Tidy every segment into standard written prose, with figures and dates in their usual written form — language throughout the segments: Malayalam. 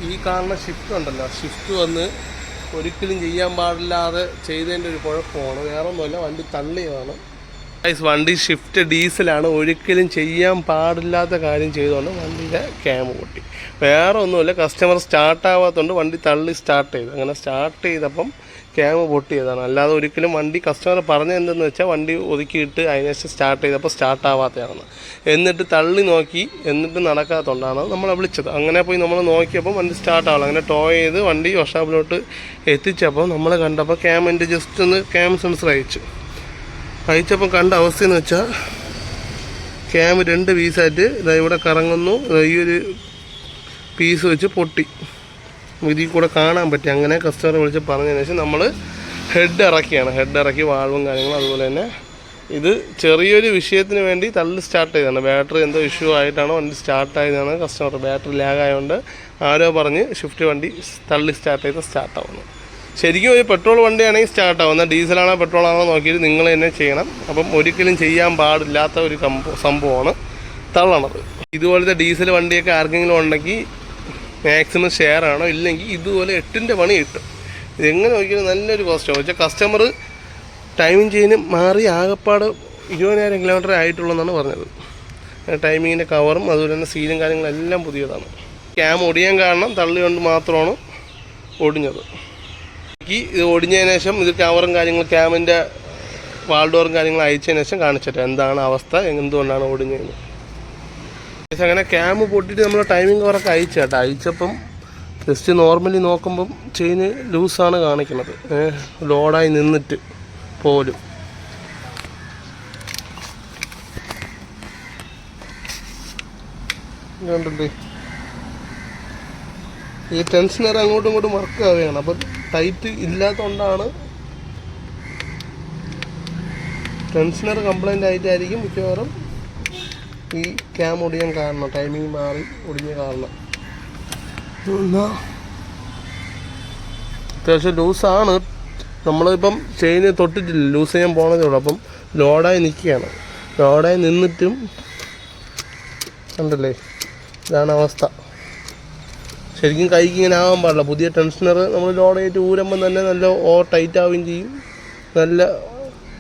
ഈ കാണുന്ന ഷിഫ്റ്റ് ഉണ്ടല്ലോ, ഷിഫ്റ്റ് വന്ന് ഒരിക്കലും ചെയ്യാൻ പാടില്ലാതെ ചെയ്തതിൻ്റെ ഒരു കുഴപ്പമാണ്. വേറെ ഒന്നുമല്ല, വണ്ടി തള്ളിയതാണ്. വണ്ടി ഷിഫ്റ്റ് ഡീസലാണ്, ഒരിക്കലും ചെയ്യാൻ പാടില്ലാത്ത കാര്യം ചെയ്തുകൊണ്ട് വണ്ടിയുടെ ക്യാം പൊട്ടി. വേറെ ഒന്നുമില്ല, കസ്റ്റമർ സ്റ്റാർട്ടാവാത്തതുകൊണ്ട് വണ്ടി തള്ളി സ്റ്റാർട്ട് ചെയ്തു. അങ്ങനെ സ്റ്റാർട്ട് ചെയ്തപ്പം ക്യാം പൊട്ടിയതാണ്. അല്ലാതെ ഒരിക്കലും വണ്ടി കസ്റ്റമർ പറഞ്ഞത് എന്തെന്ന് വെച്ചാൽ വണ്ടി ഒതുക്കിയിട്ട് അതിനുശേഷം സ്റ്റാർട്ട് ചെയ്തപ്പോൾ സ്റ്റാർട്ടാവാത്തതാണ്. എന്നിട്ട് തള്ളി നോക്കി, എന്നിട്ട് നടക്കാത്തതുകൊണ്ടാണ് നമ്മളെ വിളിച്ചത്. അങ്ങനെ പോയി നമ്മൾ നോക്കിയപ്പോൾ വണ്ടി സ്റ്റാർട്ടാവില്ല. അങ്ങനെ ടോ ചെയ്ത് വണ്ടി വർക്ക്ഷോപ്പിലോട്ട് എത്തിച്ചപ്പോൾ നമ്മൾ കണ്ടപ്പോൾ ക്യാമിൻ്റെ ജസ്റ്റ് ഒന്ന് ക്യാം സെൻസർ അയച്ചപ്പോൾ കണ്ട അവസ്ഥയെന്ന് വെച്ചാൽ ക്യാം 2 പീസായിട്ട് ഇവിടെ കറങ്ങുന്നു. ഈ ഒരു പീസ് വെച്ച് പൊട്ടി, ഇതിൽ കൂടെ കാണാൻ പറ്റി. അങ്ങനെ കസ്റ്റമർ വിളിച്ച് പറഞ്ഞതിന് ശേഷം നമ്മൾ ഹെഡ് ഇറക്കി വാൾവും കാര്യങ്ങളും. അതുപോലെ തന്നെ ഇത് ചെറിയൊരു വിഷയത്തിന് വേണ്ടി തള്ളി സ്റ്റാർട്ട് ചെയ്തതാണ്. ബാറ്ററി എന്തോ ഇഷ്യൂ ആയിട്ടാണ് വണ്ടി സ്റ്റാർട്ടായതാണ്. കസ്റ്റമർ ബാറ്ററി ലാഗായതുകൊണ്ട് ആരോ പറഞ്ഞ് ഷിഫ്റ്റ് വണ്ടി തള്ളി സ്റ്റാർട്ടാവുന്നു. ശരിക്കും ഒരു പെട്രോൾ വണ്ടിയാണെങ്കിൽ സ്റ്റാർട്ടാവുന്നത്, ഡീസലാണോ പെട്രോളാണോ നോക്കിയിട്ട് നിങ്ങൾ തന്നെ ചെയ്യണം. അപ്പം ഒരിക്കലും ചെയ്യാൻ പാടില്ലാത്ത ഒരു സംഭവമാണ് തള്ളണത്. ഇതുപോലത്തെ ഡീസൽ വണ്ടിയൊക്കെ ആർക്കെങ്കിലും ഉണ്ടെങ്കിൽ മാക്സിമം ഷെയർ ആണോ, ഇല്ലെങ്കിൽ ഇതുപോലെ 8ൻ്റെ പണി കിട്ടും. ഇതെങ്ങനെ നോക്കിയാലും നല്ലൊരു കോസ്റ്റാണ്. വെച്ചാൽ കസ്റ്റമർ ടൈമിംഗ് ചെയിന് മാറി ആകപ്പാട് 20,000 കിലോമീറ്റർ ആയിട്ടുള്ളതെന്നാണ് പറഞ്ഞത്. ടൈമിങ്ങിൻ്റെ കവറും അതുപോലെ തന്നെ സീലും കാര്യങ്ങളെല്ലാം പുതിയതാണ്. ക്യാം ഒടിയാൻ കാരണം തള്ളി കൊണ്ട് മാത്രമാണ് ഒടിഞ്ഞത്. ഇത് ഒടിഞ്ഞതിന് ശേഷം ഇത് കവറും കാര്യങ്ങളും ക്യാമിൻ്റെ വാൾഡോറും കാര്യങ്ങളും അയച്ചതിന് ശേഷം കാണിച്ചിട്ട് എന്താണ് അവസ്ഥ, എന്തുകൊണ്ടാണ് ഒടിഞ്ഞതെന്ന്. അങ്ങനെ ക്യാം പൊട്ടിയിട്ട് നമ്മൾ ടൈമിംഗ് കവറൊക്കെ അയച്ചപ്പം ജസ്റ്റ് നോർമലി നോക്കുമ്പം ചെയിന് ലൂസാണ് കാണിക്കുന്നത്. ലോഡായി നിന്നിട്ട് പോലും കണ്ടല്ലേ, ഈ ടെൻഷനർ അങ്ങോട്ടും ഇങ്ങോട്ടും വർക്ക് ആവുകയാണ്. അപ്പം ടൈറ്റ് ഇല്ലാത്തതുകൊണ്ടാണ്, ടെൻഷനർ കംപ്ലൈൻ്റ് ആയിട്ടായിരിക്കും മിക്കവാറും ഈ ക്യാം ഒടിയാൻ കാരണം, ടൈമിങ് മാറി ഒടിഞ്ഞ കാരണം. അത്യാവശ്യം ലൂസാണ്. നമ്മളിപ്പം ചെയിന് തൊട്ടിട്ടില്ല, ലൂസ് ചെയ്യാൻ പോണതേ ഉള്ളൂ. അപ്പം ലോഡായി നിൽക്കുകയാണ്. ലോഡായി നിന്നിട്ടും കണ്ടല്ലേ, ഇതാണ് അവസ്ഥ. ശരിക്കും കൈക്ക് ഇങ്ങനെ ആകാൻ പാടില്ല. പുതിയ ടെൻഷനർ നമ്മൾ ലോഡ് ചെയ്തിട്ട് ഊരുമ്പം തന്നെ നല്ല ടൈറ്റ് ആവുകയും ചെയ്യും, നല്ല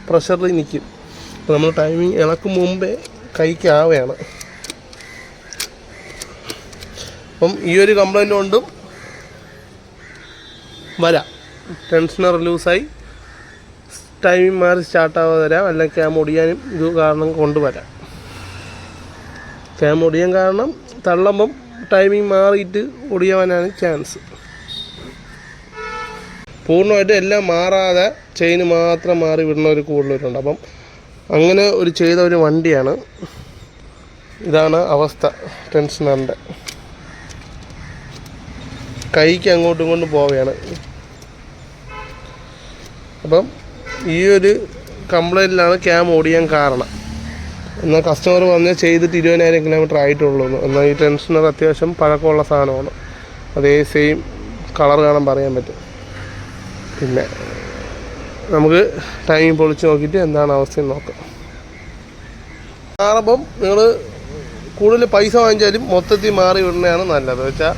പ്രഷറിൽ നിൽക്കും. അപ്പോൾ നമ്മൾ ടൈമിങ് ഇളക്കും മുമ്പേ കൈക്ക് ആവുകയാണ്. അപ്പം ഈ ഒരു കംപ്ലൈൻറ്റ് കൊണ്ടും വരാം. ടെൻഷനർ ലൂസായി ടൈമിങ് മാറി സ്റ്റാർട്ടാവാതെ വരാം, അല്ലെങ്കിൽ ക്യാം ഒടിയാനും ഇത് കാരണം കൊണ്ടുവരാം. ക്യാം ഒടിയാൻ കാരണം തള്ളുമ്പം ടൈമിങ് മാറിയിട്ട് ഒടിയാവാനാണ് ചാൻസ്. പൂർണ്ണമായിട്ട് എല്ലാം മാറാതെ ചെയിന് മാത്രം മാറി വിടുന്നവർ കൂടുതലുണ്ട്. അപ്പം അങ്ങനെ ഒരു ചെയ്ത ഒരു വണ്ടിയാണ്. ഇതാണ് അവസ്ഥ. ടെൻഷനറിൻ്റെ കൈക്ക് അങ്ങോട്ടും ഇങ്ങോട്ടും പോവുകയാണ്. അപ്പം ഈ ഒരു കംപ്ലൈൻറ്റിലാണ് ക്യാം ഓടിയാൻ കാരണം. എന്നാൽ കസ്റ്റമർ പറഞ്ഞാൽ ചെയ്തിട്ട് 20,000 കിലോമീറ്റർ ആയിട്ടുള്ളൂ. എന്നാൽ ഈ ടെൻഷനർ അത്യാവശ്യം പഴക്കമുള്ള സാധനമാണ്. അതേ സെയിം കളർ കാണാൻ പറയാൻ പറ്റും. പിന്നെ നമുക്ക് ടൈമിങ് പൊളിച്ച് നോക്കിയിട്ട് എന്താണ് അവസ്ഥയെന്ന് നോക്കാം. മാറുമ്പം നിങ്ങൾ കൂടുതൽ പൈസ വാങ്ങിച്ചാലും മൊത്തത്തിൽ മാറി വിടുന്നതാണ് നല്ലത്. വെച്ചാൽ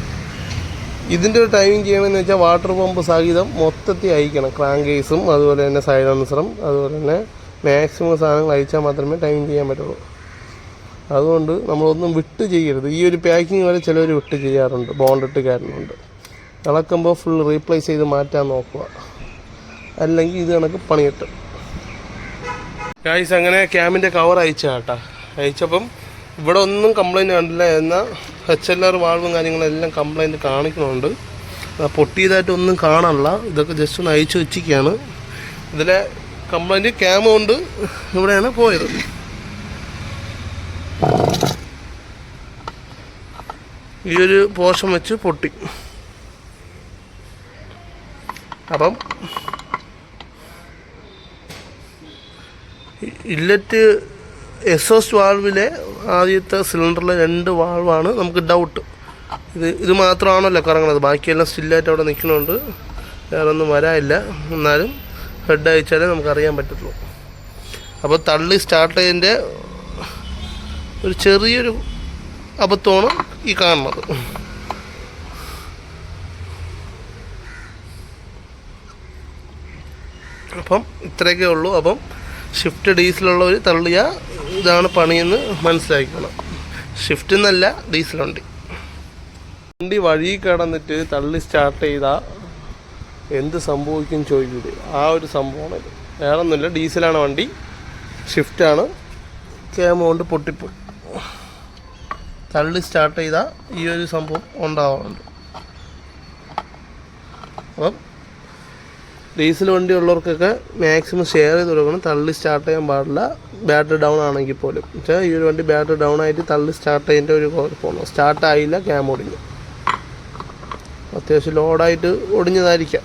ഇതിൻ്റെ ഒരു ടൈമിങ് ചെയ്യണമെന്ന് വെച്ചാൽ വാട്ടർ പമ്പ് സഹിതം മൊത്തത്തിൽ അയക്കണം. ക്രാങ്ക് കേസും അതുപോലെ തന്നെ സൈലൻസറും അതുപോലെ തന്നെ മാക്സിമം സാധനങ്ങൾ അയച്ചാൽ മാത്രമേ ടൈമിങ് ചെയ്യാൻ പറ്റുള്ളൂ. അതുകൊണ്ട് നമ്മളൊന്നും വിട്ട് ചെയ്യരുത്. ഈ ഒരു പാക്കിങ് വരെ ചിലവർ വിട്ട് ചെയ്യാറുണ്ട്, ബോണ്ടിട്ട് കാരണമുണ്ട്. ഇളക്കുമ്പോൾ ഫുൾ റീപ്ലേസ് ചെയ്ത് മാറ്റാൻ നോക്കുക, അല്ലെങ്കിൽ ഇത് കണക്ക് പണി കിട്ടും. ഗൈസ് അങ്ങനെ ക്യാമിൻ്റെ കവർ അയച്ചപ്പം ഇവിടെ ഒന്നും കംപ്ലൈൻറ്റ് കണ്ടില്ല. എന്നാൽ HLR വാൾവും കാര്യങ്ങളെല്ലാം കംപ്ലൈൻറ്റ് കാണിക്കുന്നുണ്ട്. പൊട്ടിയതായിട്ടൊന്നും കാണാനില്ല. ഇതൊക്കെ ജസ്റ്റ് ഒന്ന് അയച്ചു വെച്ചിരിക്കുകയാണ്. ഇതിലെ കംപ്ലൈൻറ്റ് ക്യാം കൊണ്ട് ഇവിടെയാണ് പോയത്. ഈ ഒരു പോർഷൻ വെച്ച് പൊട്ടി. അപ്പം ഇല്ലറ്റ് എക്സോസ്റ്റ് വാൾവിലെ ആദ്യത്തെ സിലിണ്ടറിലെ 2 വാൾവാണ് നമുക്ക് ഡൗട്ട്. ഇത് മാത്രമാണല്ലോ കറങ്ങുന്നത്, ബാക്കിയെല്ലാം സ്റ്റില്ലായിട്ട് അവിടെ നിൽക്കുന്നുണ്ട്. വേറെ ഒന്നും വരാനില്ല. എന്നാലും ഹെഡ് അയച്ചാലേ നമുക്കറിയാൻ പറ്റുള്ളൂ. അപ്പോൾ തള്ളി സ്റ്റാർട്ട് ചെയ്തതിൻ്റെ ഒരു ചെറിയൊരു അബദ്ധമാണ് ഈ കാണുന്നത്. അപ്പം ഇത്രയൊക്കെ ഉള്ളൂ. അപ്പം ഷിഫ്റ്റ് ഡീസലുള്ളവർ തള്ളിയ ഇതാണ് പണിയെന്ന് മനസ്സിലാക്കണം. ഷിഫ്റ്റ് എന്നല്ല, ഡീസൽ വണ്ടി. വണ്ടി വഴി കടന്നിട്ട് തള്ളി സ്റ്റാർട്ട് ചെയ്താൽ എന്ത് സംഭവിക്കും ചോദിക്കൂടെ, ആ ഒരു സംഭവമാണ് ഇത്. വേറെ ഒന്നുമില്ല, ഡീസലാണ് വണ്ടി, ഷിഫ്റ്റാണ്, ക്യാമ കൊണ്ട് പൊട്ടിപ്പോയി. തള്ളി സ്റ്റാർട്ട് ചെയ്താൽ ഈ ഒരു സംഭവം ഉണ്ടാവാറുണ്ട്. അപ്പം ഡീസൽ വണ്ടി ഉള്ളവർക്കൊക്കെ മാക്സിമം ഷെയർ ചെയ്ത് കൊടുക്കണം. തള്ളി സ്റ്റാർട്ട് ചെയ്യാൻ പാടില്ല, ബാറ്ററി ഡൗൺ ആണെങ്കിൽ പോലും. പക്ഷേ ഈ ഒരു വണ്ടി ബാറ്ററി ഡൗൺ ആയിട്ട് തള്ളി സ്റ്റാർട്ട് ചെയ്യേണ്ട ഒരു കുഴപ്പമാണ്. സ്റ്റാർട്ടായില്ല, ക്യാമ ഒടിഞ്ഞു. അത്യാവശ്യം ലോഡായിട്ട് ഒടിഞ്ഞതായിരിക്കാം.